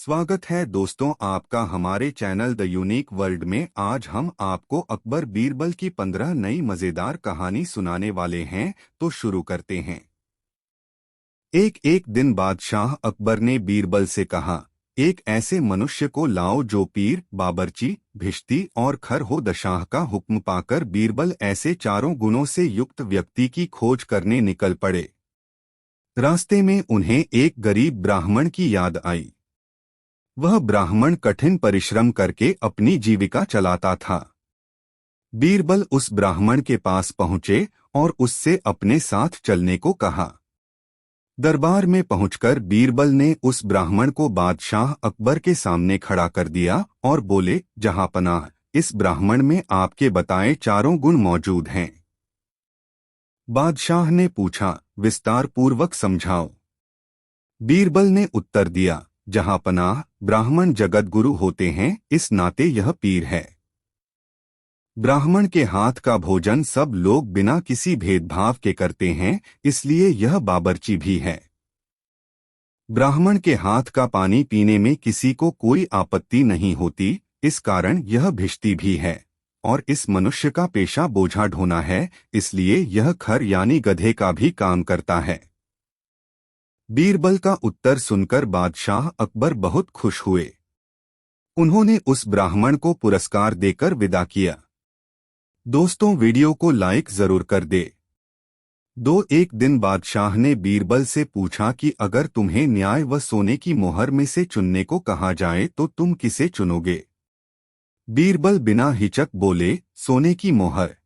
स्वागत है दोस्तों आपका हमारे चैनल द यूनिक वर्ल्ड में। आज हम आपको अकबर बीरबल की 15 नई मजेदार कहानी सुनाने वाले हैं, तो शुरू करते हैं। एक दिन बादशाह अकबर ने बीरबल से कहा, एक ऐसे मनुष्य को लाओ जो पीर, बाबरची, भिश्ती और खरहो-द-शाह का हुक्म पाकर बीरबल ऐसे चारों गुणों से युक्त व्यक्ति की खोज करने निकल पड़े। रास्ते में उन्हें एक गरीब ब्राह्मण की याद आई। वह ब्राह्मण कठिन परिश्रम करके अपनी जीविका चलाता था। बीरबल उस ब्राह्मण के पास पहुंचे और उससे अपने साथ चलने को कहा। दरबार में पहुंचकर बीरबल ने उस ब्राह्मण को बादशाह अकबर के सामने खड़ा कर दिया और बोले, जहांपनाह, इस ब्राह्मण में आपके बताए चारों गुण मौजूद हैं। बादशाह ने पूछा, विस्तार पूर्वक समझाओ। बीरबल ने उत्तर दिया, जहांपनाह, ब्राह्मण जगत गुरु होते हैं, इस नाते यह पीर है। ब्राह्मण के हाथ का भोजन सब लोग बिना किसी भेदभाव के करते हैं, इसलिए यह बाबरची भी है। ब्राह्मण के हाथ का पानी पीने में किसी को कोई आपत्ति नहीं होती, इस कारण यह भिश्ती भी है। और इस मनुष्य का पेशा बोझा ढोना है, इसलिए यह खर यानी गधे का भी काम करता है। बीरबल का उत्तर सुनकर बादशाह अकबर बहुत खुश हुए। उन्होंने उस ब्राह्मण को पुरस्कार देकर विदा किया। दोस्तों, वीडियो को लाइक जरूर कर दे। एक दिन बादशाह ने बीरबल से पूछा कि अगर तुम्हें न्याय व सोने की मोहर में से चुनने को कहा जाए तो तुम किसे चुनोगे? बीरबल बिना हिचक बोले, सोने की मोहर।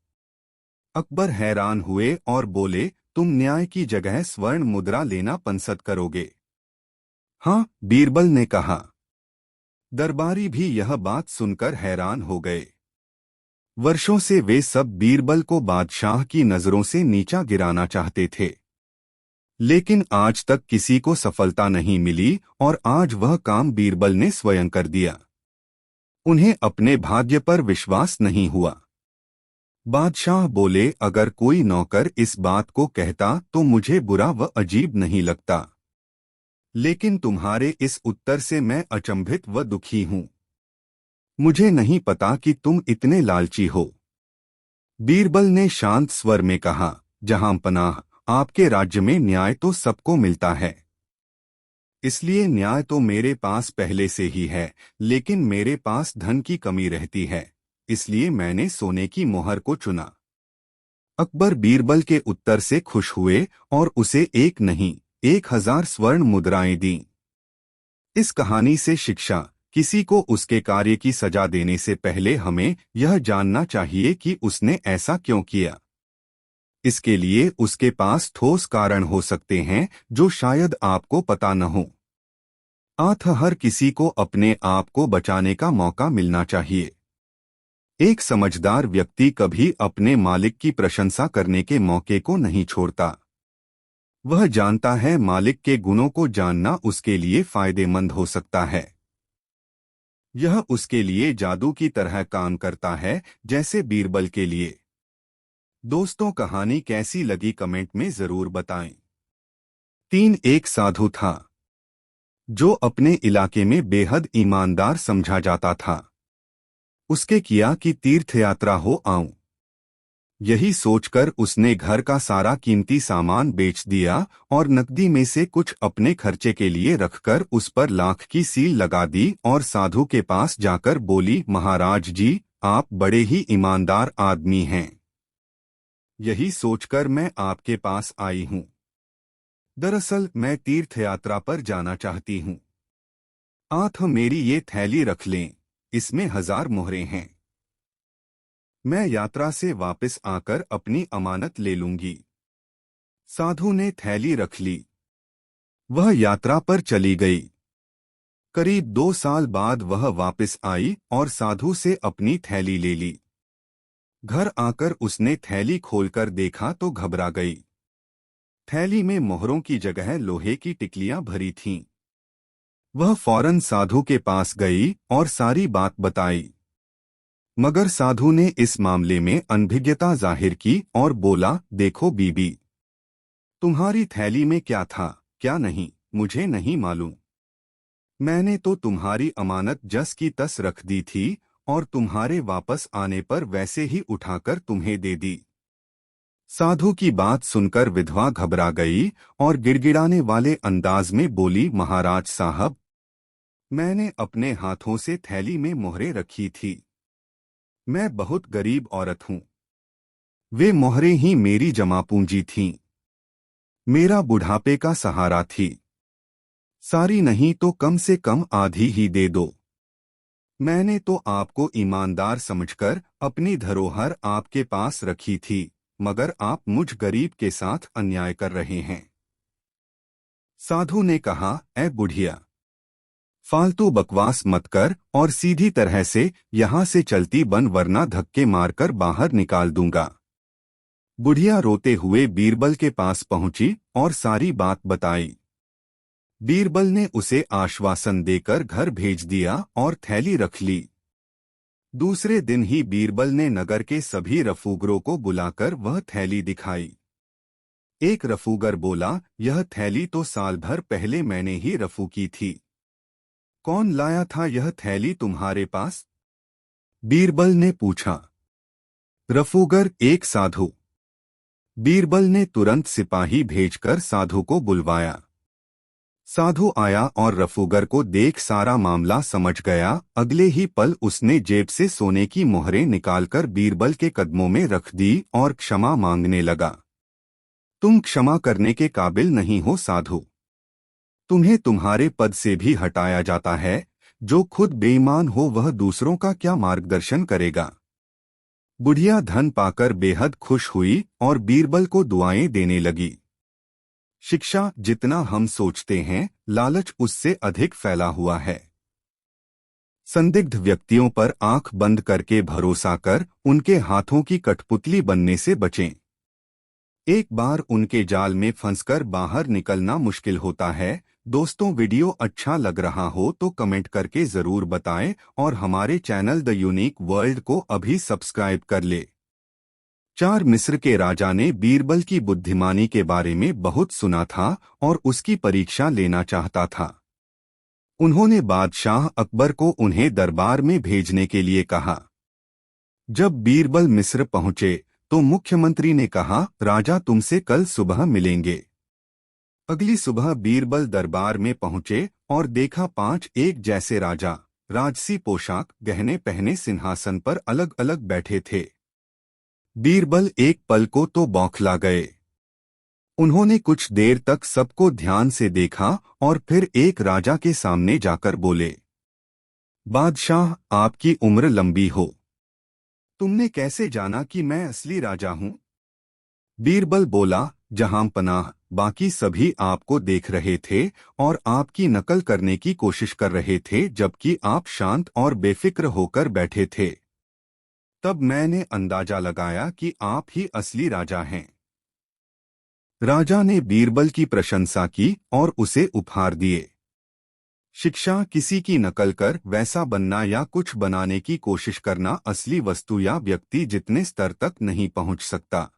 अकबर हैरान हुए और बोले, तुम न्याय की जगह स्वर्ण मुद्रा लेना पसंद करोगे? हाँ, बीरबल ने कहा। दरबारी भी यह बात सुनकर हैरान हो गए। वर्षों से वे सब बीरबल को बादशाह की नजरों से नीचा गिराना चाहते थे, लेकिन आज तक किसी को सफलता नहीं मिली और आज वह काम बीरबल ने स्वयं कर दिया। उन्हें अपने भाग्य पर विश्वास नहीं हुआ। बादशाह बोले, अगर कोई नौकर इस बात को कहता तो मुझे बुरा व अजीब नहीं लगता, लेकिन तुम्हारे इस उत्तर से मैं अचंभित व दुखी हूं। मुझे नहीं पता कि तुम इतने लालची हो। बीरबल ने शांत स्वर में कहा, जहांपनाह, आपके राज्य में न्याय तो सबको मिलता है, इसलिए न्याय तो मेरे पास पहले से ही है, लेकिन मेरे पास धन की कमी रहती है, इसलिए मैंने सोने की मोहर को चुना। अकबर बीरबल के उत्तर से खुश हुए और उसे एक नहीं 1000 स्वर्ण मुद्राएं दीं। इस कहानी से शिक्षा, किसी को उसके कार्य की सजा देने से पहले हमें यह जानना चाहिए कि उसने ऐसा क्यों किया। इसके लिए उसके पास ठोस कारण हो सकते हैं जो शायद आपको पता न हो। हर किसी को अपने आप को बचाने का मौका मिलना चाहिए। एक समझदार व्यक्ति कभी अपने मालिक की प्रशंसा करने के मौके को नहीं छोड़ता। वह जानता है मालिक के गुणों को जानना उसके लिए फायदेमंद हो सकता है। यह उसके लिए जादू की तरह काम करता है, जैसे बीरबल के लिए। दोस्तों, कहानी कैसी लगी कमेंट में जरूर बताएं। एक साधु था जो अपने इलाके में बेहद ईमानदार समझा जाता था। उसके किया कि तीर्थ यात्रा हो आऊं। यही सोचकर उसने घर का सारा कीमती सामान बेच दिया और नकदी में से कुछ अपने खर्चे के लिए रखकर उस पर लाख की सील लगा दी और साधु के पास जाकर बोली, महाराज जी, आप बड़े ही ईमानदार आदमी हैं। यही सोचकर मैं आपके पास आई हूं। दरअसल मैं तीर्थ यात्रा पर जाना चाहती हूं। आप मेरी ये थैली रख लें, इसमें 1000 मोहरें हैं। मैं यात्रा से वापस आकर अपनी अमानत ले लूंगी। साधु ने थैली रख ली। वह यात्रा पर चली गई। करीब 2 साल बाद वह वापस आई और साधु से अपनी थैली ले ली। घर आकर उसने थैली खोलकर देखा तो घबरा गई। थैली में मोहरों की जगह लोहे की टिकलियां भरी थीं। वह फौरन साधु के पास गई और सारी बात बताई, मगर साधु ने इस मामले में अनभिज्ञता जाहिर की और बोला, देखो बीबी, तुम्हारी थैली में क्या था क्या नहीं मुझे नहीं मालूम। मैंने तो तुम्हारी अमानत जस की तस रख दी थी और तुम्हारे वापस आने पर वैसे ही उठाकर तुम्हें दे दी। साधु की बात सुनकर विधवा घबरा गई और गिड़गिड़ाने वाले अंदाज में बोली, महाराज साहब, मैंने अपने हाथों से थैली में मोहरें रखी थी। मैं बहुत गरीब औरत हूँ। वे मोहरें ही मेरी जमा पूंजी थीं। मेरा बुढ़ापे का सहारा थी। सारी नहीं तो कम से कम आधी ही दे दो। मैंने तो आपको ईमानदार समझकर अपनी धरोहर आपके पास रखी थी, मगर आप मुझ गरीब के साथ अन्याय कर रहे हैं। साधु ने कहा, ऐ बुढ़िया, फालतू बकवास मत कर और सीधी तरह से यहां से चलती बन, वरना धक्के मारकर बाहर निकाल दूंगा। बुढ़िया रोते हुए बीरबल के पास पहुंची और सारी बात बताई। बीरबल ने उसे आश्वासन देकर घर भेज दिया और थैली रख ली। दूसरे दिन ही बीरबल ने नगर के सभी रफूगरों को बुलाकर वह थैली दिखाई। एक रफूगर बोला, यह थैली तो साल भर पहले मैंने ही रफू की थी। कौन लाया था यह थैली तुम्हारे पास? बीरबल ने पूछा। रफूगर, एक साधु। बीरबल ने तुरंत सिपाही भेजकर साधु को बुलवाया। साधु आया और रफूगर को देख सारा मामला समझ गया। अगले ही पल उसने जेब से सोने की मोहरें निकालकर बीरबल के कदमों में रख दी और क्षमा मांगने लगा। तुम क्षमा करने के काबिल नहीं हो साधु। तुम्हें तुम्हारे पद से भी हटाया जाता है। जो खुद बेईमान हो वह दूसरों का क्या मार्गदर्शन करेगा। बुढ़िया धन पाकर बेहद खुश हुई और बीरबल को दुआएं देने लगी। शिक्षा जितना हम सोचते हैं, लालच उससे अधिक फैला हुआ है। संदिग्ध व्यक्तियों पर आंख बंद करके भरोसा कर उनके हाथों की कठपुतली बनने से बचें। एक बार उनके जाल में फंसकर बाहर निकलना मुश्किल होता है। दोस्तों, वीडियो अच्छा लग रहा हो तो कमेंट करके जरूर बताएं और हमारे चैनल द यूनिक वर्ल्ड को अभी सब्सक्राइब कर ले। 4 मिस्र के राजा ने बीरबल की बुद्धिमानी के बारे में बहुत सुना था और उसकी परीक्षा लेना चाहता था। उन्होंने बादशाह अकबर को उन्हें दरबार में भेजने के लिए कहा। जब बीरबल मिस्र पहुंचे तो मुख्यमंत्री ने कहा, राजा तुमसे कल सुबह मिलेंगे। अगली सुबह बीरबल दरबार में पहुंचे और देखा 5 एक जैसे राजा राजसी पोशाक गहने पहने सिंहासन पर अलग अलग बैठे थे। बीरबल एक पल को तो बौखला गए। उन्होंने कुछ देर तक सबको ध्यान से देखा और फिर एक राजा के सामने जाकर बोले, बादशाह, आपकी उम्र लंबी हो। तुमने कैसे जाना कि मैं असली राजा हूं? बीरबल बोला, जहां पनाह, बाकी सभी आपको देख रहे थे और आपकी नकल करने की कोशिश कर रहे थे, जबकि आप शांत और बेफिक्र होकर बैठे थे। तब मैंने अंदाजा लगाया कि आप ही असली राजा हैं। राजा ने बीरबल की प्रशंसा की और उसे उपहार दिए। शिक्षा, किसी की नकल कर वैसा बनना या कुछ बनाने की कोशिश करना असली वस्तु या व्यक्ति जितने स्तर तक नहीं पहुंच सकता।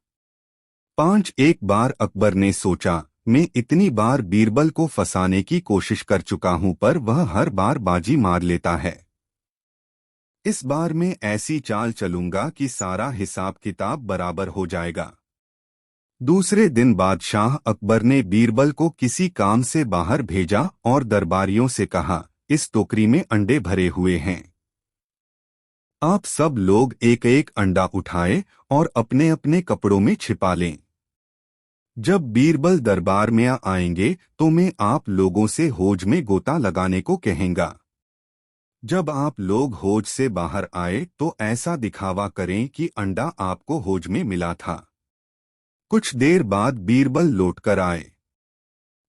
5 एक बार अकबर ने सोचा, मैं इतनी बार बीरबल को फंसाने की कोशिश कर चुका हूं पर वह हर बार बाजी मार लेता है। इस बार मैं ऐसी चाल चलूंगा कि सारा हिसाब किताब बराबर हो जाएगा। दूसरे दिन बादशाह अकबर ने बीरबल को किसी काम से बाहर भेजा और दरबारियों से कहा, इस टोकरी में अंडे भरे हुए हैं। आप सब लोग एक एक अंडा उठाए और अपने अपने कपड़ों में छिपा लें। जब बीरबल दरबार में आएंगे तो मैं आप लोगों से होज में गोता लगाने को कहेंगा। जब आप लोग होज से बाहर आए तो ऐसा दिखावा करें कि अंडा आपको होज में मिला था। कुछ देर बाद बीरबल लौटकर आए।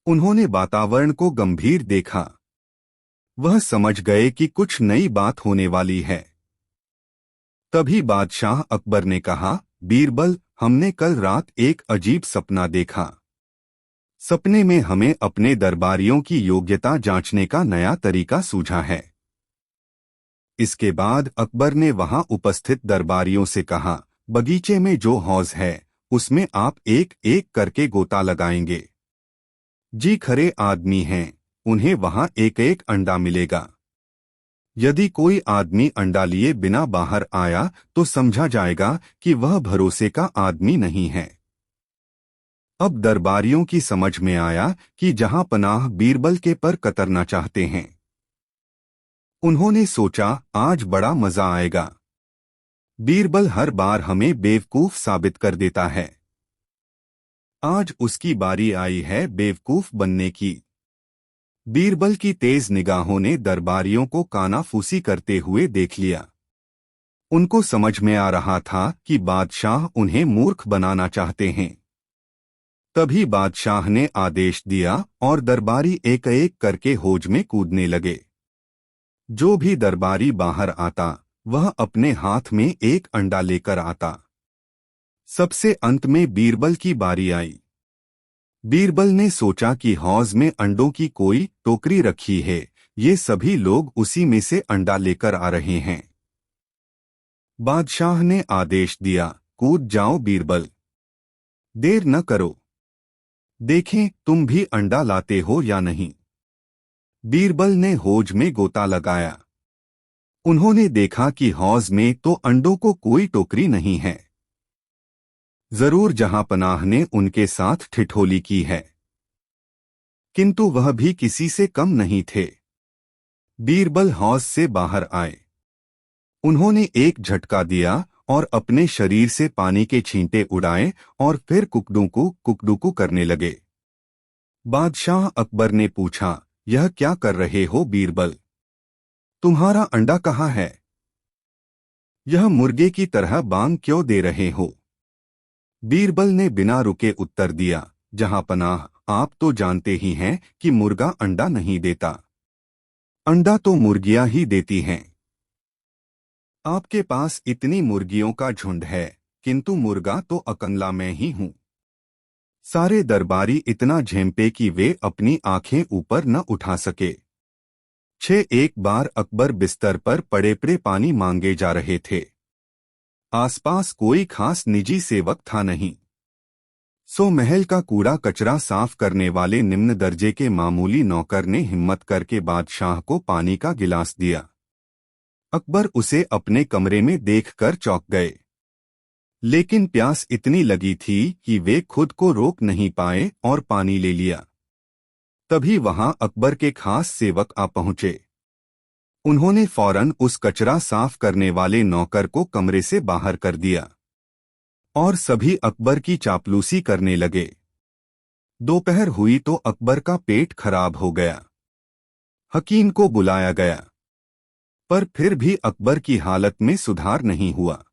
उन्होंने वातावरण को गंभीर देखा। वह समझ गए कि कुछ नई बात होने वाली है। तभी बादशाह अकबर ने कहा, बीरबल, हमने कल रात एक अजीब सपना देखा। सपने में हमें अपने दरबारियों की योग्यता जांचने का नया तरीका सूझा है। इसके बाद अकबर ने वहां उपस्थित दरबारियों से कहा, बगीचे में जो हौज है उसमें आप एक एक करके गोता लगाएंगे। जी खरे आदमी हैं, उन्हें वहां एक एक अंडा मिलेगा। यदि कोई आदमी अंडा लिए बिना बाहर आया तो समझा जाएगा कि वह भरोसे का आदमी नहीं है। अब दरबारियों की समझ में आया कि जहां पनाह बीरबल के पर कतरना चाहते हैं। उन्होंने सोचा आज बड़ा मजा आएगा। बीरबल हर बार हमें बेवकूफ साबित कर देता है। आज उसकी बारी आई है बेवकूफ बनने की। बीरबल की तेज निगाहों ने दरबारियों को कानाफूसी करते हुए देख लिया। उनको समझ में आ रहा था कि बादशाह उन्हें मूर्ख बनाना चाहते हैं। तभी बादशाह ने आदेश दिया और दरबारी एक एक करके हौज में कूदने लगे। जो भी दरबारी बाहर आता वह अपने हाथ में एक अंडा लेकर आता। सबसे अंत में बीरबल की बारी आई। बीरबल ने सोचा कि हौज में अंडों की कोई टोकरी रखी है, ये सभी लोग उसी में से अंडा लेकर आ रहे हैं। बादशाह ने आदेश दिया, कूद जाओ बीरबल, देर न करो, देखें तुम भी अंडा लाते हो या नहीं। बीरबल ने हौज में गोता लगाया। उन्होंने देखा कि हौज में तो अंडों को कोई टोकरी नहीं है। जरूर जहांपनाह ने उनके साथ ठिठोली की है, किंतु वह भी किसी से कम नहीं थे। बीरबल हौज से बाहर आए। उन्होंने एक झटका दिया और अपने शरीर से पानी के छींटे उड़ाए और फिर कुकड़ू करने लगे। बादशाह अकबर ने पूछा, यह क्या कर रहे हो बीरबल? तुम्हारा अंडा कहाँ है? यह मुर्गे की तरह बांग क्यों दे रहे हो? बीरबल ने बिना रुके उत्तर दिया, जहांपनाह आप तो जानते ही हैं कि मुर्गा अंडा नहीं देता। अंडा तो मुर्गियां ही देती हैं। आपके पास इतनी मुर्गियों का झुंड है, किंतु मुर्गा तो अकेला मैं ही हूं। सारे दरबारी इतना झेंपे कि वे अपनी आंखें ऊपर न उठा सके। एक बार अकबर बिस्तर पर पड़े पड़े पानी मांगे जा रहे थे। आसपास कोई खास निजी सेवक था नहीं। सो महल का कूड़ा कचरा साफ करने वाले निम्न दर्जे के मामूली नौकर ने हिम्मत करके बादशाह को पानी का गिलास दिया। अकबर उसे अपने कमरे में देखकर चौंक गए, लेकिन प्यास इतनी लगी थी कि वे खुद को रोक नहीं पाए और पानी ले लिया। तभी वहां अकबर के खास सेवक आ पहुंचे। उन्होंने फौरन उस कचरा साफ करने वाले नौकर को कमरे से बाहर कर दिया और सभी अकबर की चापलूसी करने लगे। दोपहर हुई तो अकबर का पेट खराब हो गया। हकीम को बुलाया गया, पर फिर भी अकबर की हालत में सुधार नहीं हुआ।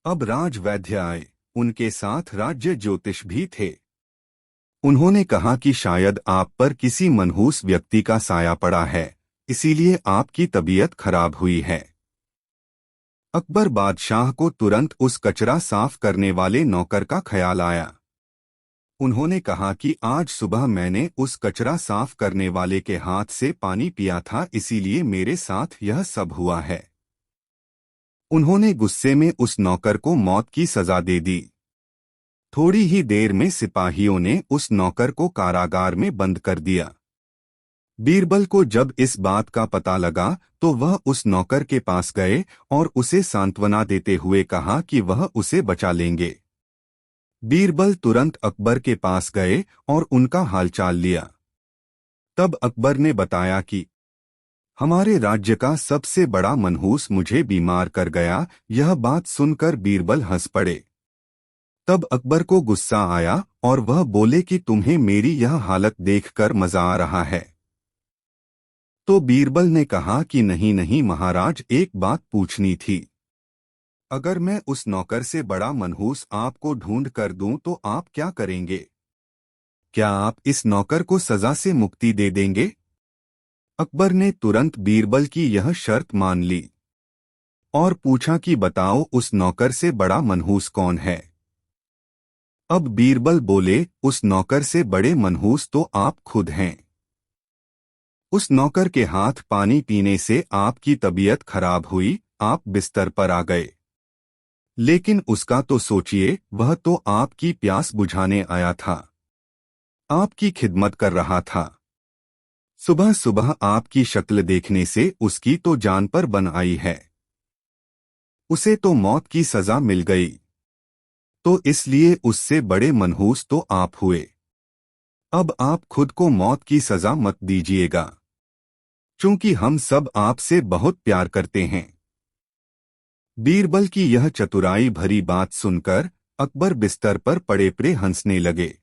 अब राजवैद्य आए, उनके साथ राज्य ज्योतिष भी थे। उन्होंने कहा कि शायद आप पर किसी मनहूस व्यक्ति का साया पड़ा है, इसीलिए आपकी तबीयत खराब हुई है। अकबर बादशाह को तुरंत उस कचरा साफ करने वाले नौकर का ख्याल आया। उन्होंने कहा कि आज सुबह मैंने उस कचरा साफ करने वाले के हाथ से पानी पिया था, इसीलिए मेरे साथ यह सब हुआ है। उन्होंने गुस्से में उस नौकर को मौत की सजा दे दी। थोड़ी ही देर में सिपाहियों ने उस नौकर को कारागार में बंद कर दिया। बीरबल को जब इस बात का पता लगा तो वह उस नौकर के पास गए और उसे सांत्वना देते हुए कहा कि वह उसे बचा लेंगे। बीरबल तुरंत अकबर के पास गए और उनका हालचाल लिया। तब अकबर ने बताया कि हमारे राज्य का सबसे बड़ा मनहूस मुझे बीमार कर गया। यह बात सुनकर बीरबल हंस पड़े। तब अकबर को गुस्सा आया और वह बोले कि तुम्हें मेरी यह हालत देखकर मजा आ रहा है। तो बीरबल ने कहा कि नहीं नहीं महाराज, एक बात पूछनी थी। अगर मैं उस नौकर से बड़ा मनहूस आपको ढूंढ कर दूं तो आप क्या करेंगे? क्या आप इस नौकर को सजा से मुक्ति दे देंगे? अकबर ने तुरंत बीरबल की यह शर्त मान ली और पूछा कि बताओ उस नौकर से बड़ा मनहूस कौन है? अब बीरबल बोले, उस नौकर से बड़े मनहूस तो आप खुद हैं। उस नौकर के हाथ पानी पीने से आपकी तबीयत खराब हुई, आप बिस्तर पर आ गए। लेकिन उसका तो सोचिए, वह तो आपकी प्यास बुझाने आया था, आपकी खिदमत कर रहा था। सुबह सुबह आपकी शक्ल देखने से उसकी तो जान पर बन आई है। उसे तो मौत की सजा मिल गई, तो इसलिए उससे बड़े मनहूस तो आप हुए। अब आप खुद को मौत की सजा मत दीजिएगा, क्योंकि हम सब आपसे बहुत प्यार करते हैं। बीरबल की यह चतुराई भरी बात सुनकर अकबर बिस्तर पर पड़े पड़े हंसने लगे।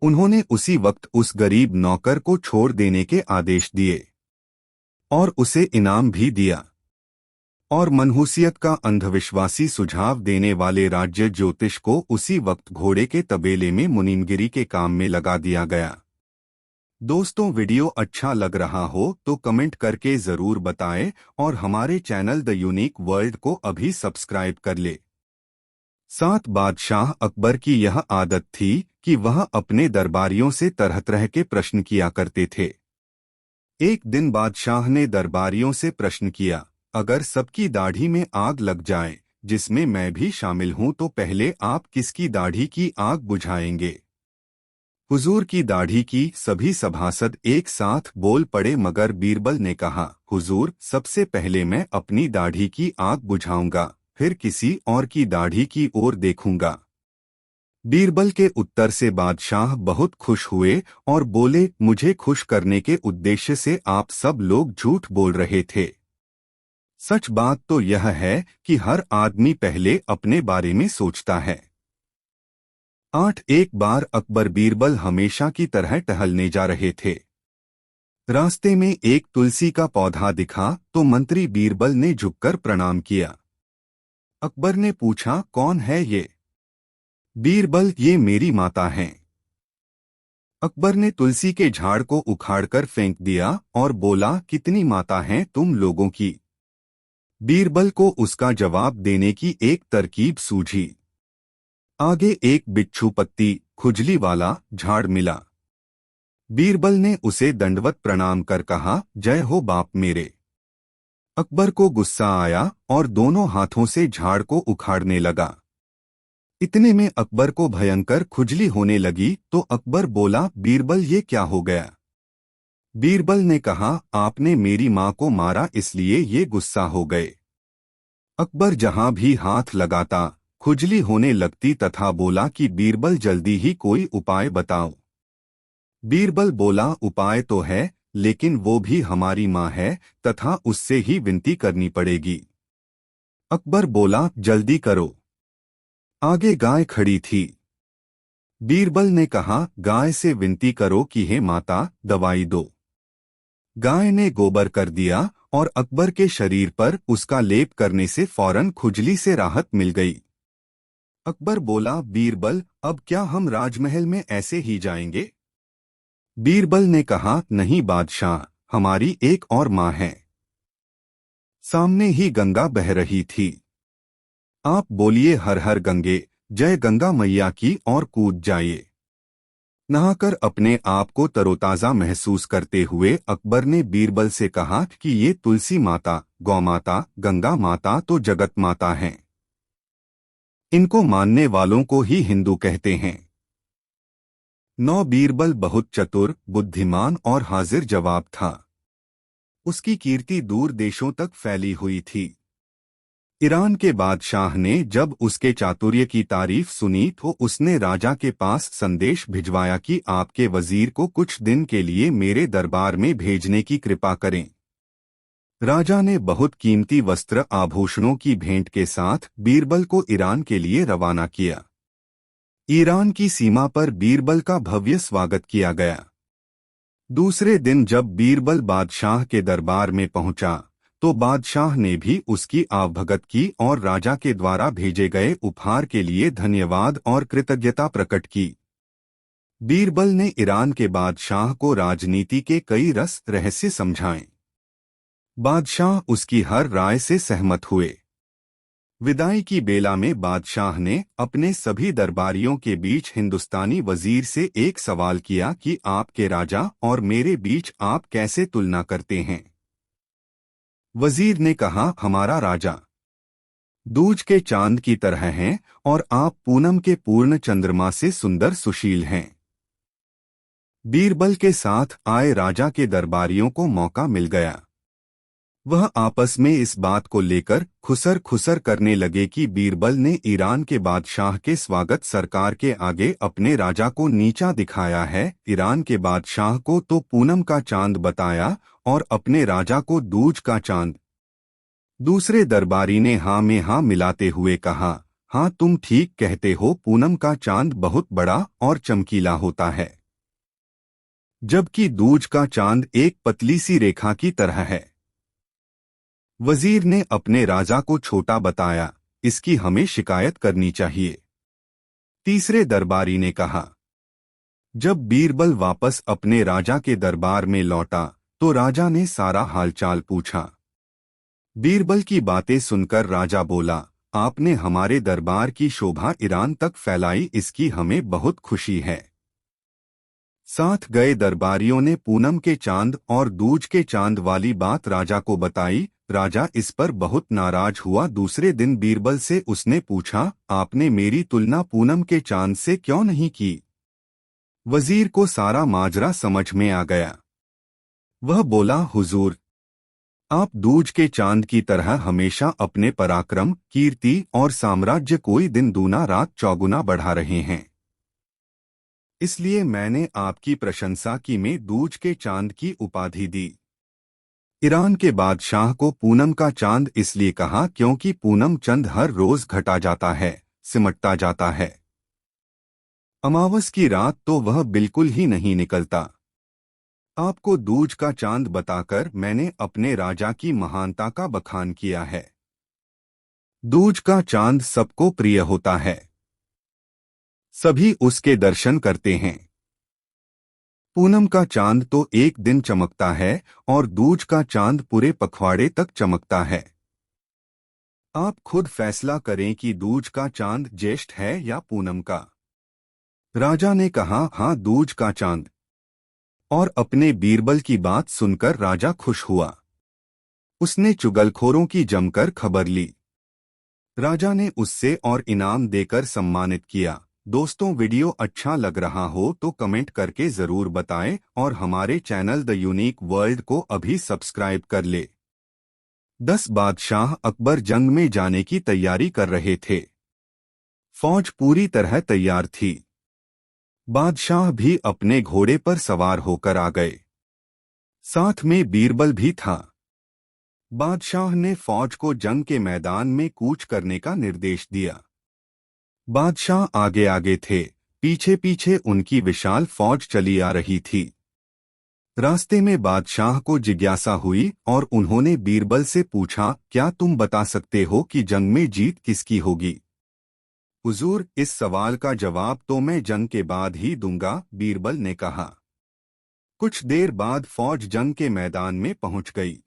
उन्होंने उसी वक्त उस गरीब नौकर को छोड़ देने के आदेश दिए और उसे इनाम भी दिया। और मनहूसियत का अंधविश्वासी सुझाव देने वाले राज्य ज्योतिष को उसी वक्त घोड़े के तबेले में मुनीमगिरी के काम में लगा दिया गया। दोस्तों, वीडियो अच्छा लग रहा हो तो कमेंट करके जरूर बताएं और हमारे चैनल द यूनिक वर्ल्ड को अभी सब्सक्राइब कर ले। साथ बादशाह अकबर की यह आदत थी कि वह अपने दरबारियों से तरह तरह के प्रश्न किया करते थे। एक दिन बादशाह ने दरबारियों से प्रश्न किया, अगर सबकी दाढ़ी में आग लग जाए, जिसमें मैं भी शामिल हूं, तो पहले आप किसकी दाढ़ी की आग बुझाएंगे? हुजूर की दाढ़ी की। सभी सभासद एक साथ बोल पड़े, मगर बीरबल ने कहा, हुजूर, सबसे पहले मैं अपनी दाढ़ी की आग बुझाऊंगा, फिर किसी और की दाढ़ी की ओर देखूंगा। बीरबल के उत्तर से बादशाह बहुत खुश हुए और बोले, मुझे खुश करने के उद्देश्य से आप सब लोग झूठ बोल रहे थे। सच बात तो यह है कि हर आदमी पहले अपने बारे में सोचता है। 8 एक बार अकबर बीरबल हमेशा की तरह टहलने जा रहे थे। रास्ते में एक तुलसी का पौधा दिखा तो मंत्री बीरबल ने झुककर प्रणाम किया। अकबर ने पूछा, कौन है ये? बीरबल, ये मेरी माता हैं। अकबर ने तुलसी के झाड़ को उखाड़कर फेंक दिया और बोला, कितनी माता हैं तुम लोगों की? बीरबल को उसका जवाब देने की एक तरकीब सूझी। आगे एक बिच्छू पत्ती खुजली वाला झाड़ मिला। बीरबल ने उसे दंडवत प्रणाम कर कहा, जय हो बाप मेरे। अकबर को गुस्सा आया और दोनों हाथों से झाड़ को उखाड़ने लगा। इतने में अकबर को भयंकर खुजली होने लगी तो अकबर बोला, बीरबल, ये क्या हो गया? बीरबल ने कहा, आपने मेरी माँ को मारा, इसलिए ये गुस्सा हो गए। अकबर जहां भी हाथ लगाता खुजली होने लगती तथा बोला कि बीरबल, जल्दी ही कोई उपाय बताओ। बीरबल बोला, उपाय तो है, लेकिन वो भी हमारी माँ है तथा उससे ही विनती करनी पड़ेगी। अकबर बोला, जल्दी करो। आगे गाय खड़ी थी। बीरबल ने कहा, गाय से विनती करो कि हे माता, दवाई दो। गाय ने गोबर कर दिया और अकबर के शरीर पर उसका लेप करने से फौरन खुजली से राहत मिल गई। अकबर बोला, बीरबल, अब क्या हम राजमहल में ऐसे ही जाएंगे? बीरबल ने कहा, नहीं बादशाह, हमारी एक और माँ है। सामने ही गंगा बह रही थी। आप बोलिए, हर हर गंगे, जय गंगा मैया की, और कूद जाइए। नहाकर अपने आप को तरोताजा महसूस करते हुए अकबर ने बीरबल से कहा कि ये तुलसी माता, गौ माता, गंगा माता तो जगत माता हैं। इनको मानने वालों को ही हिंदू कहते हैं। 9 बीरबल बहुत चतुर, बुद्धिमान और हाजिर जवाब था। उसकी कीर्ति दूर देशों तक फैली हुई थी। ईरान के बादशाह ने जब उसके चातुर्य की तारीफ सुनी तो उसने राजा के पास संदेश भिजवाया कि आपके वजीर को कुछ दिन के लिए मेरे दरबार में भेजने की कृपा करें। राजा ने बहुत कीमती वस्त्र आभूषणों की भेंट के साथ बीरबल को ईरान के लिए रवाना किया। ईरान की सीमा पर बीरबल का भव्य स्वागत किया गया। दूसरे दिन जब बीरबल बादशाह के दरबार में पहुंचा तो बादशाह ने भी उसकी आवभगत की और राजा के द्वारा भेजे गए उपहार के लिए धन्यवाद और कृतज्ञता प्रकट की। बीरबल ने ईरान के बादशाह को राजनीति के कई रहस्य समझाए। बादशाह उसकी हर राय से सहमत हुए। विदाई की बेला में बादशाह ने अपने सभी दरबारियों के बीच हिंदुस्तानी वजीर से एक सवाल किया कि आपके राजा और मेरे बीच आप कैसे तुलना करते हैं? वजीर ने कहा, हमारा राजा दूज के चांद की तरह हैं और आप पूनम के पूर्ण चंद्रमा से सुंदर सुशील हैं। बीरबल के साथ आए राजा के दरबारियों को मौका मिल गया। वह आपस में इस बात को लेकर खुसर खुसर करने लगे कि बीरबल ने ईरान के बादशाह के स्वागत सरकार के आगे अपने राजा को नीचा दिखाया है। ईरान के बादशाह को तो पूनम का चांद बताया और अपने राजा को दूज का चांद। दूसरे दरबारी ने हाँ में हाँ मिलाते हुए कहा, हाँ तुम ठीक कहते हो, पूनम का चांद बहुत बड़ा और चमकीला होता है, जबकि दूज का चांद एक पतली सी रेखा की तरह है। वजीर ने अपने राजा को छोटा बताया, इसकी हमें शिकायत करनी चाहिए। तीसरे दरबारी ने कहा। जब बीरबल वापस अपने राजा के दरबार में लौटा तो राजा ने सारा हालचाल पूछा। बीरबल की बातें सुनकर राजा बोला, आपने हमारे दरबार की शोभा ईरान तक फैलाई, इसकी हमें बहुत खुशी है। साथ गए दरबारियों ने पूनम के चांद और दूज के चांद वाली बात राजा को बताई। राजा इस पर बहुत नाराज हुआ। दूसरे दिन बीरबल से उसने पूछा, आपने मेरी तुलना पूनम के चांद से क्यों नहीं की? वजीर को सारा माजरा समझ में आ गया। वह बोला, हुजूर, आप दूज के चांद की तरह हमेशा अपने पराक्रम, कीर्ति और साम्राज्य कोई दिन दूना रात चौगुना बढ़ा रहे हैं। इसलिए मैंने आपकी प्रशंसा की में दूज के चांद की उपाधि दी। ईरान के बादशाह को पूनम का चांद इसलिए कहा क्योंकि पूनम चंद हर रोज घटा जाता है, सिमटता जाता है। अमावस की रात तो वह बिल्कुल ही नहीं निकलता। आपको दूज का चांद बताकर मैंने अपने राजा की महानता का बखान किया है। दूज का चांद सबको प्रिय होता है, सभी उसके दर्शन करते हैं। पूनम का चांद तो एक दिन चमकता है और दूज का चांद पूरे पखवाड़े तक चमकता है। आप खुद फैसला करें कि दूज का चांद ज्येष्ठ है या पूनम का। राजा ने कहा, हाँ दूज का चांद। और अपने बीरबल की बात सुनकर राजा खुश हुआ। उसने चुगलखोरों की जमकर खबर ली। राजा ने उससे और इनाम देकर सम्मानित किया। दोस्तों, वीडियो अच्छा लग रहा हो तो कमेंट करके जरूर बताएं और हमारे चैनल द यूनिक वर्ल्ड को अभी सब्सक्राइब कर ले। 10 बादशाह अकबर जंग में जाने की तैयारी कर रहे थे। फौज पूरी तरह तैयार थी। बादशाह भी अपने घोड़े पर सवार होकर आ गए। साथ में बीरबल भी था। बादशाह ने फौज को जंग के मैदान में कूच करने का निर्देश दिया। बादशाह आगे आगे थे, पीछे पीछे उनकी विशाल फौज चली आ रही थी। रास्ते में बादशाह को जिज्ञासा हुई और उन्होंने बीरबल से पूछा, क्या तुम बता सकते हो कि जंग में जीत किसकी होगी? हुजूर, इस सवाल का जवाब तो मैं जंग के बाद ही दूंगा, बीरबल ने कहा। कुछ देर बाद फौज जंग के मैदान में पहुंच गई।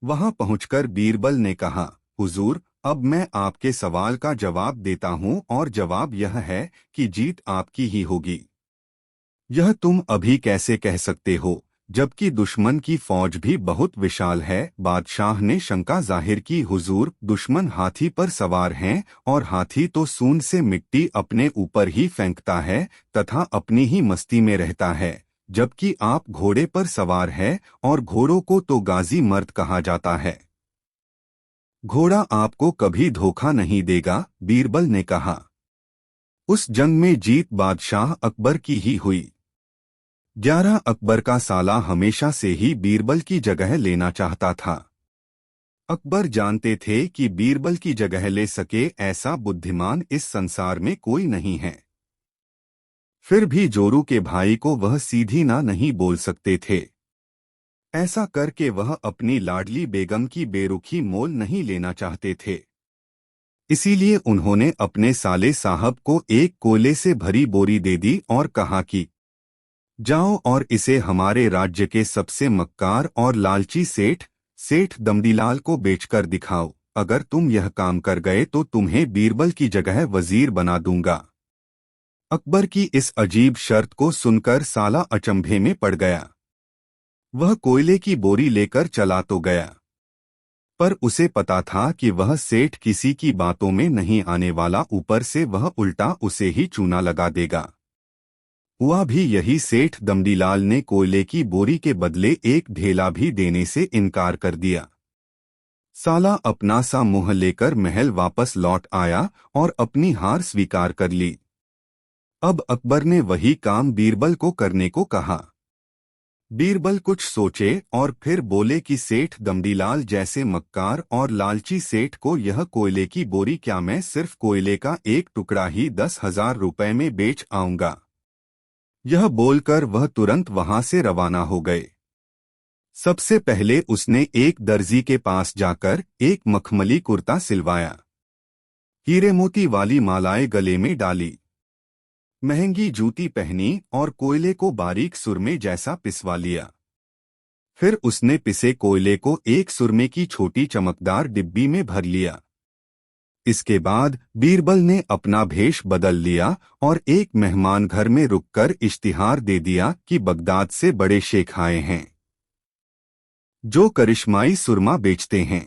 वहां पहुंचकर बीरबल ने कहा, हुजूर, अब मैं आपके सवाल का जवाब देता हूं और जवाब यह है कि जीत आपकी ही होगी। यह तुम अभी कैसे कह सकते हो, जबकि दुश्मन की फौज भी बहुत विशाल है? बादशाह ने शंका जाहिर की, हुजूर, दुश्मन हाथी पर सवार हैं और हाथी तो सूंड से मिट्टी अपने ऊपर ही फेंकता है तथा अपनी ही मस्ती में रहता है, जबकि आप घोड़े पर सवार हैं और घोड़ों को तो गाजी मर्द कहा जाता है। घोड़ा आपको कभी धोखा नहीं देगा, बीरबल ने कहा। उस जंग में जीत बादशाह अकबर की ही हुई। 11 अकबर का साला हमेशा से ही बीरबल की जगह लेना चाहता था। अकबर जानते थे कि बीरबल की जगह ले सके ऐसा बुद्धिमान इस संसार में कोई नहीं है। फिर भी जोरू के भाई को वह सीधी ना नहीं बोल सकते थे। ऐसा करके वह अपनी लाडली बेगम की बेरुखी मोल नहीं लेना चाहते थे। इसीलिए उन्होंने अपने साले साहब को एक कोयले से भरी बोरी दे दी और कहा कि जाओ और इसे हमारे राज्य के सबसे मक्कार और लालची सेठ दमदीलाल को बेचकर दिखाओ। अगर तुम यह काम कर गए तो तुम्हें बीरबल की जगह वजीर बना दूंगा। अकबर की इस अजीब शर्त को सुनकर साला अचंभे में पड़ गया। वह कोयले की बोरी लेकर चला तो गया, पर उसे पता था कि वह सेठ किसी की बातों में नहीं आने वाला, ऊपर से वह उल्टा उसे ही चूना लगा देगा। हुआ भी यही, सेठ दमडीलाल ने कोयले की बोरी के बदले एक ढेला भी देने से इनकार कर दिया। साला अपना सा मुंह लेकर महल वापस लौट आया और अपनी हार स्वीकार कर ली। अब अकबर ने वही काम बीरबल को करने को कहा। बीरबल कुछ सोचे और फिर बोले कि सेठ दमडीलाल जैसे मक्कार और लालची सेठ को यह कोयले की बोरी क्या, मैं सिर्फ कोयले का एक टुकड़ा ही 10,000 रुपए में बेच आऊंगा। यह बोलकर वह तुरंत वहां से रवाना हो गए। सबसे पहले उसने एक दर्जी के पास जाकर एक मखमली कुर्ता सिलवाया, हीरे मोती वाली मालाएं गले में डाली, महंगी जूती पहनी और कोयले को बारीक सुरमे जैसा पिसवा लिया। फिर उसने पिसे कोयले को एक सुरमे की छोटी चमकदार डिब्बी में भर लिया। इसके बाद बीरबल ने अपना भेष बदल लिया और एक मेहमान घर में रुककर इश्तिहार दे दिया कि बगदाद से बड़े शेख आए हैं जो करिश्माई सुरमा बेचते हैं,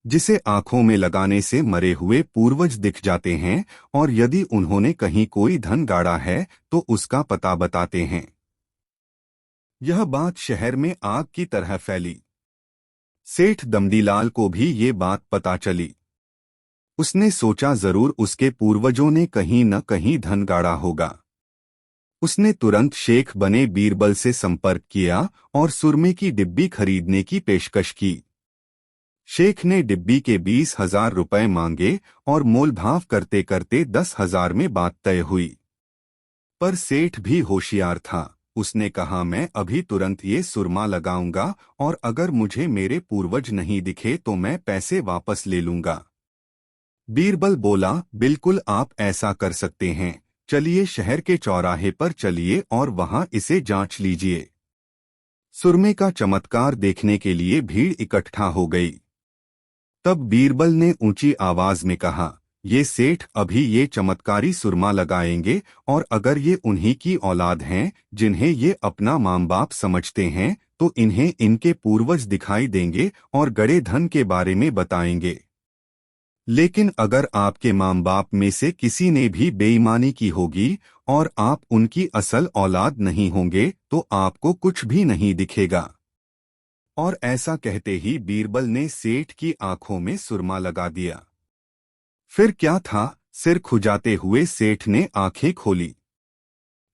जिसे आंखों में लगाने से मरे हुए पूर्वज दिख जाते हैं, और यदि उन्होंने कहीं कोई धन गाड़ा है तो उसका पता बताते हैं। यह बात शहर में आग की तरह फैली। सेठ दमडीलाल को भी ये बात पता चली। उसने सोचा जरूर उसके पूर्वजों ने कहीं न कहीं धन गाड़ा होगा। उसने तुरंत शेख बने बीरबल से संपर्क किया और सुरमे की डिब्बी खरीदने की पेशकश की। शेख ने डिब्बी के 20,000 रुपए मांगे और मोलभाव करते करते 10,000 में बात तय हुई। पर सेठ भी होशियार था। उसने कहा, मैं अभी तुरंत ये सुरमा लगाऊंगा और अगर मुझे मेरे पूर्वज नहीं दिखे तो मैं पैसे वापस ले लूंगा। बीरबल बोला, बिल्कुल आप ऐसा कर सकते हैं। चलिए शहर के चौराहे पर चलिए और वहां इसे जांच लीजिए। सुरमे का चमत्कार देखने के लिए भीड़ इकट्ठा हो गई। तब बीरबल ने ऊंची आवाज में कहा, ये सेठ अभी ये चमत्कारी सुरमा लगाएंगे और अगर ये उन्हीं की औलाद हैं जिन्हें ये अपना माँ बाप समझते हैं तो इन्हें इनके पूर्वज दिखाई देंगे और गड़े धन के बारे में बताएंगे। लेकिन अगर आपके माँ बाप में से किसी ने भी बेईमानी की होगी और आप उनकी असल औलाद नहीं होंगे तो आपको कुछ भी नहीं दिखेगा। और ऐसा कहते ही बीरबल ने सेठ की आंखों में सुरमा लगा दिया। फिर क्या था, सिर खुजाते हुए सेठ ने आंखें खोली।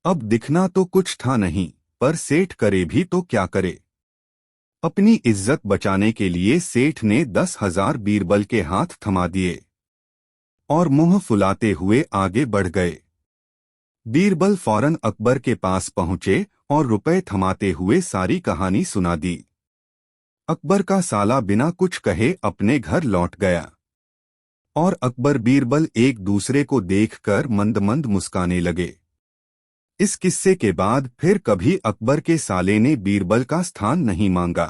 अब दिखना तो कुछ था नहीं, पर सेठ करे भी तो क्या करे। अपनी इज्जत बचाने के लिए सेठ ने 10,000 बीरबल के हाथ थमा दिए और मुंह फुलाते हुए आगे बढ़ गए। बीरबल फौरन अकबर के पास पहुंचे और रुपए थमाते हुए सारी कहानी सुना दी। अकबर का साला बिना कुछ कहे अपने घर लौट गया और अकबर बीरबल एक दूसरे को देखकर मंद मंद मुस्काने लगे। इस किस्से के बाद फिर कभी अकबर के साले ने बीरबल का स्थान नहीं मांगा।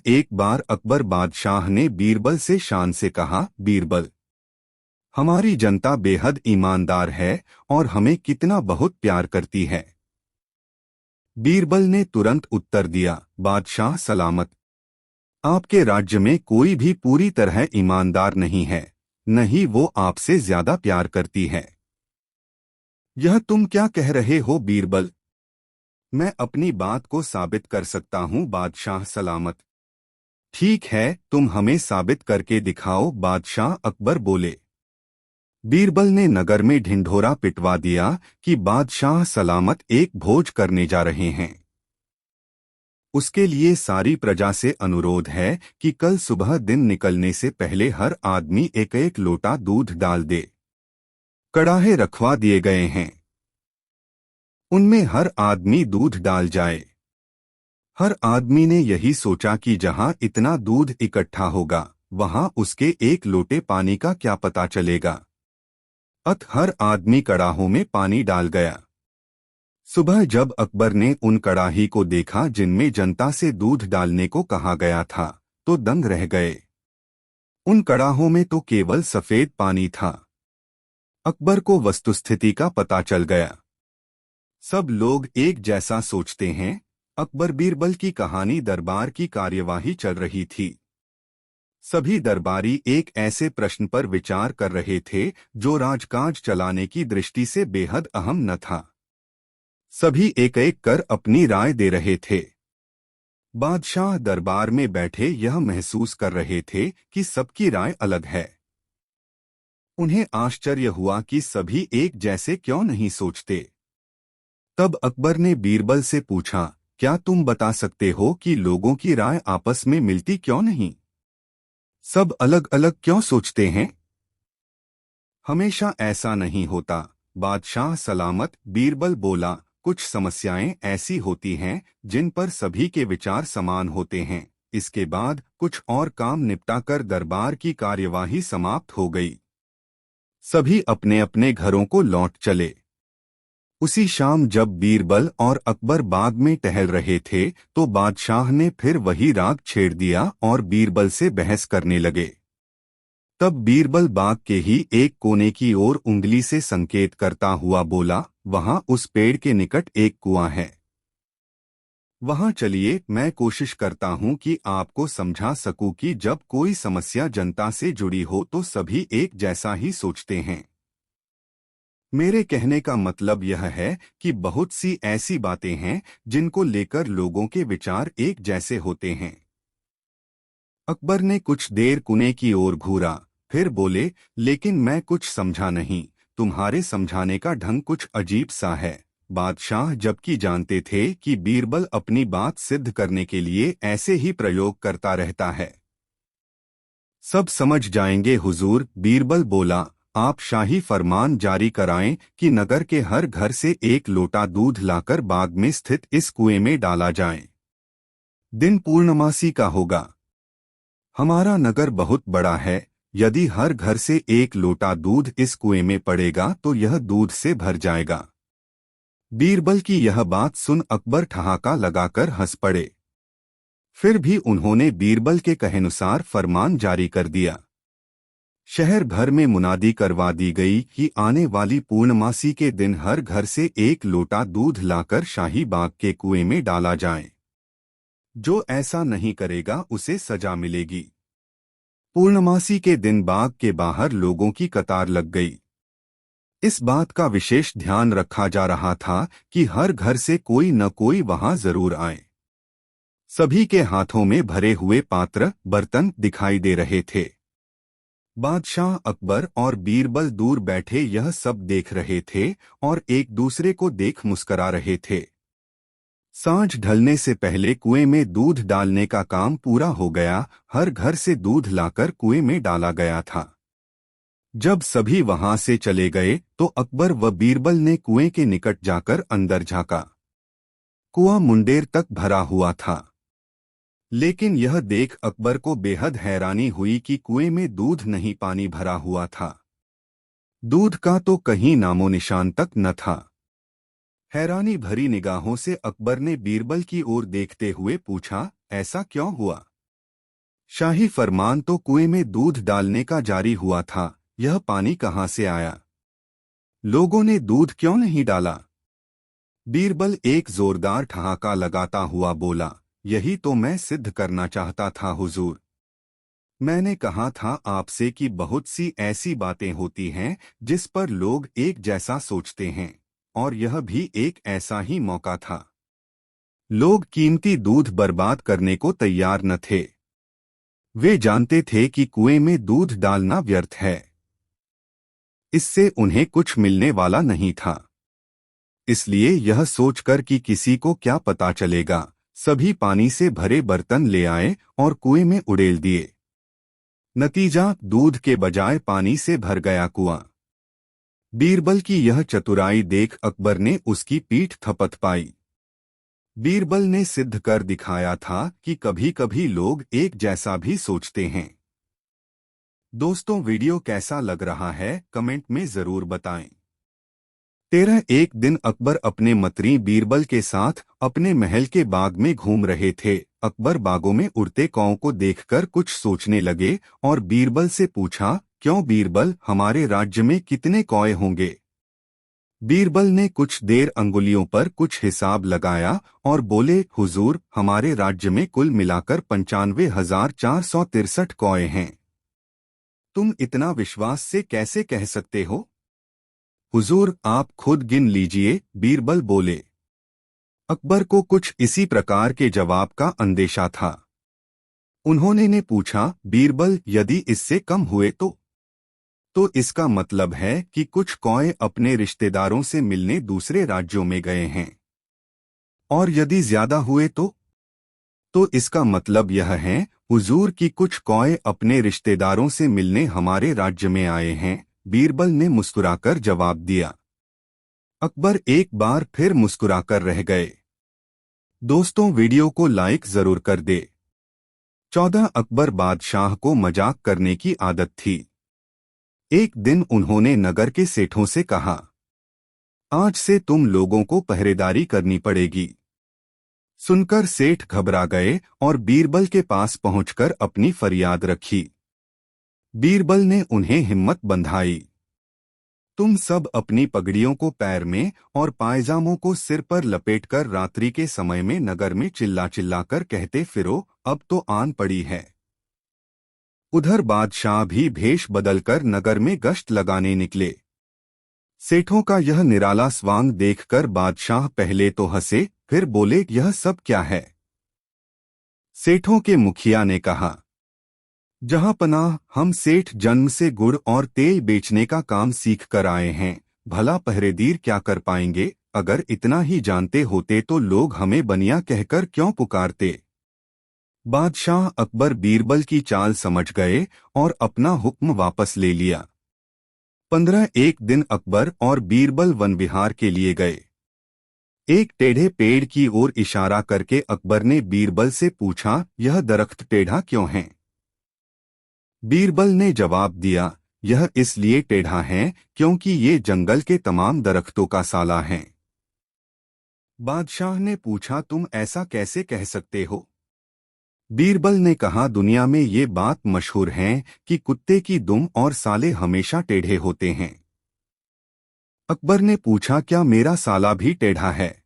एक बार अकबर बादशाह ने बीरबल से शान से कहा, बीरबल, हमारी जनता बेहद ईमानदार है और हमें कितना बहुत प्यार करती है। बीरबल ने तुरंत उत्तर दिया, बादशाह सलामत, आपके राज्य में कोई भी पूरी तरह ईमानदार नहीं है, न ही वो आपसे ज्यादा प्यार करती है। यह तुम क्या कह रहे हो बीरबल? मैं अपनी बात को साबित कर सकता हूँ बादशाह सलामत। ठीक है, तुम हमें साबित करके दिखाओ, बादशाह अकबर बोले। बीरबल ने नगर में ढिंढोरा पिटवा दिया कि बादशाह सलामत एक भोज करने जा रहे हैं। उसके लिए सारी प्रजा से अनुरोध है कि कल सुबह दिन निकलने से पहले हर आदमी एक एक लोटा दूध डाल दे। कड़ाहे रखवा दिए गए हैं, उनमें हर आदमी दूध डाल जाए। हर आदमी ने यही सोचा कि जहां इतना दूध इकट्ठा होगा वहां उसके एक लोटे पानी का क्या पता चलेगा। हर आदमी कड़ाहों में पानी डाल गया। सुबह जब अकबर ने उन कड़ाही को देखा जिनमें जनता से दूध डालने को कहा गया था तो दंग रह गए। उन कड़ाहों में तो केवल सफेद पानी था। अकबर को वस्तुस्थिति का पता चल गया। सब लोग एक जैसा सोचते हैं। अकबर बीरबल की कहानी दरबार की कार्यवाही चल रही थी। सभी दरबारी एक ऐसे प्रश्न पर विचार कर रहे थे जो राजकाज चलाने की दृष्टि से बेहद अहम न था। सभी एक एक कर अपनी राय दे रहे थे। बादशाह दरबार में बैठे यह महसूस कर रहे थे कि सबकी राय अलग है। उन्हें आश्चर्य हुआ कि सभी एक जैसे क्यों नहीं सोचते। तब अकबर ने बीरबल से पूछा, क्या तुम बता सकते हो कि लोगों की राय आपस में मिलती क्यों नहीं? सब अलग अलग क्यों सोचते हैं? हमेशा ऐसा नहीं होता, बादशाह सलामत, बीरबल बोला। कुछ समस्याएं ऐसी होती हैं जिन पर सभी के विचार समान होते हैं। इसके बाद कुछ और काम निपटाकर दरबार की कार्यवाही समाप्त हो गई। सभी अपने अपने घरों को लौट चले। उसी शाम जब बीरबल और अकबर बाग में टहल रहे थे तो बादशाह ने फिर वही राग छेड़ दिया और बीरबल से बहस करने लगे। तब बीरबल बाग के ही एक कोने की ओर उंगली से संकेत करता हुआ बोला, वहां उस पेड़ के निकट एक कुआं है। वहां चलिए, मैं कोशिश करता हूं कि आपको समझा सकूं कि जब कोई समस्या जनता से जुड़ी हो तो सभी एक जैसा ही सोचते हैं। मेरे कहने का मतलब यह है कि बहुत सी ऐसी बातें हैं जिनको लेकर लोगों के विचार एक जैसे होते हैं। अकबर ने कुछ देर कुएं की ओर घूरा, फिर बोले, लेकिन मैं कुछ समझा नहीं। तुम्हारे समझाने का ढंग कुछ अजीब सा है। बादशाह जबकि जानते थे कि बीरबल अपनी बात सिद्ध करने के लिए ऐसे ही प्रयोग करता रहता है। सब समझ जाएंगे हुजूर, बीरबल बोला। आप शाही फरमान जारी कराएं कि नगर के हर घर से एक लोटा दूध लाकर बाग में स्थित इस कुएं में डाला जाए। दिन पूर्णमासी का होगा। हमारा नगर बहुत बड़ा है। यदि हर घर से एक लोटा दूध इस कुएं में पड़ेगा तो यह दूध से भर जाएगा। बीरबल की यह बात सुन अकबर ठहाका लगाकर हंस पड़े। फिर भी उन्होंने बीरबल के कहेनुसार फरमान जारी कर दिया। शहर भर में मुनादी करवा दी गई कि आने वाली पूर्णमासी के दिन हर घर से एक लोटा दूध लाकर शाही बाग के कुएं में डाला जाए। जो ऐसा नहीं करेगा उसे सजा मिलेगी। पूर्णमासी के दिन बाग के बाहर लोगों की कतार लग गई। इस बात का विशेष ध्यान रखा जा रहा था कि हर घर से कोई न कोई वहां जरूर आए। सभी के हाथों में भरे हुए पात्र बर्तन दिखाई दे रहे थे। बादशाह अकबर और बीरबल दूर बैठे यह सब देख रहे थे और एक दूसरे को देख मुस्करा रहे थे। सांझ ढलने से पहले कुएं में दूध डालने का काम पूरा हो गया। हर घर से दूध लाकर कुएं में डाला गया था। जब सभी वहां से चले गए तो अकबर व बीरबल ने कुएं के निकट जाकर अंदर झांका। कुआं मुंडेर तक भरा हुआ था, लेकिन यह देख अकबर को बेहद हैरानी हुई कि कुएं में दूध नहीं, पानी भरा हुआ था। दूध का तो कहीं नामो निशान तक न था। हैरानी भरी निगाहों से अकबर ने बीरबल की ओर देखते हुए पूछा, ऐसा क्यों हुआ? शाही फरमान तो कुएं में दूध डालने का जारी हुआ था, यह पानी कहां से आया? लोगों ने दूध क्यों नहीं डाला? बीरबल एक जोरदार ठहाका लगाता हुआ बोला, यही तो मैं सिद्ध करना चाहता था हुजूर। मैंने कहा था आपसे कि बहुत सी ऐसी बातें होती हैं जिस पर लोग एक जैसा सोचते हैं, और यह भी एक ऐसा ही मौका था। लोग कीमती दूध बर्बाद करने को तैयार न थे। वे जानते थे कि कुएं में दूध डालना व्यर्थ है। इससे उन्हें कुछ मिलने वाला नहीं था। इसलिए यह सोचकर कि किसी को क्या पता चलेगा, सभी पानी से भरे बर्तन ले आए और कुएं में उड़ेल दिए। नतीजा, दूध के बजाय पानी से भर गया कुआं। बीरबल की यह चतुराई देख अकबर ने उसकी पीठ थपथ पाई। बीरबल ने सिद्ध कर दिखाया था कि कभी-कभी लोग एक जैसा भी सोचते हैं। दोस्तों, वीडियो कैसा लग रहा है कमेंट में जरूर बताएं। एक दिन अकबर अपने मंत्री बीरबल के साथ अपने महल के बाग में घूम रहे थे। अकबर बागों में उड़ते कौओं को देखकर कुछ सोचने लगे और बीरबल से पूछा, क्यों बीरबल, हमारे राज्य में कितने कौए होंगे? बीरबल ने कुछ देर अंगुलियों पर कुछ हिसाब लगाया और बोले, हुजूर, हमारे राज्य में कुल मिलाकर 95,463 कौए हैं। तुम इतना विश्वास से कैसे कह सकते हो? हुजूर, आप खुद गिन लीजिए, बीरबल बोले। अकबर को कुछ इसी प्रकार के जवाब का अंदेशा था। उन्होंने ने पूछा, बीरबल, यदि इससे कम हुए तो इसका मतलब है कि कुछ कौए अपने रिश्तेदारों से मिलने दूसरे राज्यों में गए हैं। और यदि ज्यादा हुए तो इसका मतलब यह है, हुजूर, कि कुछ कौए अपने रिश्तेदारों से मिलने हमारे राज्य में आए हैं। बीरबल ने मुस्कुराकर जवाब दिया। अकबर एक बार फिर मुस्कुराकर रह गए। दोस्तों, वीडियो को लाइक जरूर कर दे। 14 अकबर बादशाह को मजाक करने की आदत थी। एक दिन उन्होंने नगर के सेठों से कहा, आज से तुम लोगों को पहरेदारी करनी पड़ेगी। सुनकर सेठ घबरा गए और बीरबल के पास पहुंचकर अपनी फरियाद रखी। बीरबल ने उन्हें हिम्मत बंधाई। तुम सब अपनी पगड़ियों को पैर में और पायजामों को सिर पर लपेटकर रात्रि के समय में नगर में चिल्ला चिल्लाकर कहते फिरो, अब तो आन पड़ी है। उधर बादशाह भी भेष बदलकर नगर में गश्त लगाने निकले। सेठों का यह निराला स्वांग देखकर बादशाह पहले तो हंसे, फिर बोले, यह सब क्या है? सेठों के मुखिया ने कहा, जहां पनाह, हम सेठ जन्म से गुड़ और तेल बेचने का काम सीख कर आए हैं। भला पहरेदीर क्या कर पाएंगे? अगर इतना ही जानते होते तो लोग हमें बनिया कहकर क्यों पुकारते? बादशाह अकबर बीरबल की चाल समझ गए और अपना हुक्म वापस ले लिया। 15 दिन अकबर और बीरबल वन विहार के लिए गए। एक टेढ़े पेड़ की ओर इशारा करके अकबर ने बीरबल से पूछा, यह दरख्त टेढ़ा क्यों है? बीरबल ने जवाब दिया, यह इसलिए टेढ़ा है क्योंकि ये जंगल के तमाम दरख्तों का साला है। बादशाह ने पूछा, तुम ऐसा कैसे कह सकते हो? बीरबल ने कहा, दुनिया में ये बात मशहूर है कि कुत्ते की दुम और साले हमेशा टेढ़े होते हैं। अकबर ने पूछा, क्या मेरा साला भी टेढ़ा है?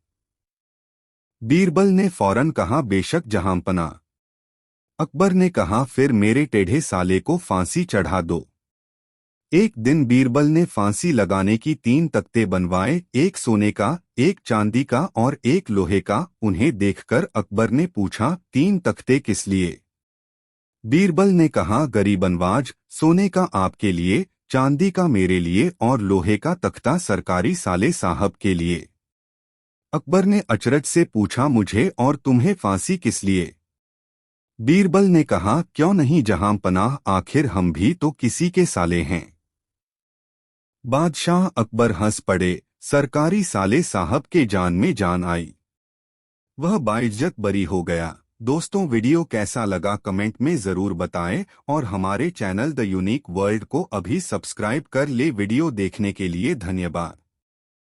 बीरबल ने फौरन कहा, बेशक जहांपना। अकबर ने कहा, फिर मेरे टेढ़े साले को फांसी चढ़ा दो। एक दिन बीरबल ने फांसी लगाने की 3 तख्ते बनवाए, एक सोने का, एक चांदी का और एक लोहे का। उन्हें देखकर अकबर ने पूछा, 3 तख्ते किस लिए? बीरबल ने कहा, गरीबनवाज, सोने का आपके लिए, चांदी का मेरे लिए और लोहे का तख्ता सरकारी साले साहब के लिए। अकबर ने अचरज से पूछा, मुझे और तुम्हें फांसी किस लिए? बीरबल ने कहा, क्यों नहीं जहां पनाह, आखिर हम भी तो किसी के साले हैं। बादशाह अकबर हंस पड़े। सरकारी साले साहब के जान में जान आई। वह बाइज्जत बरी हो गया। दोस्तों, वीडियो कैसा लगा कमेंट में जरूर बताएं और हमारे चैनल द यूनिक वर्ल्ड को अभी सब्सक्राइब कर ले। वीडियो देखने के लिए धन्यवाद।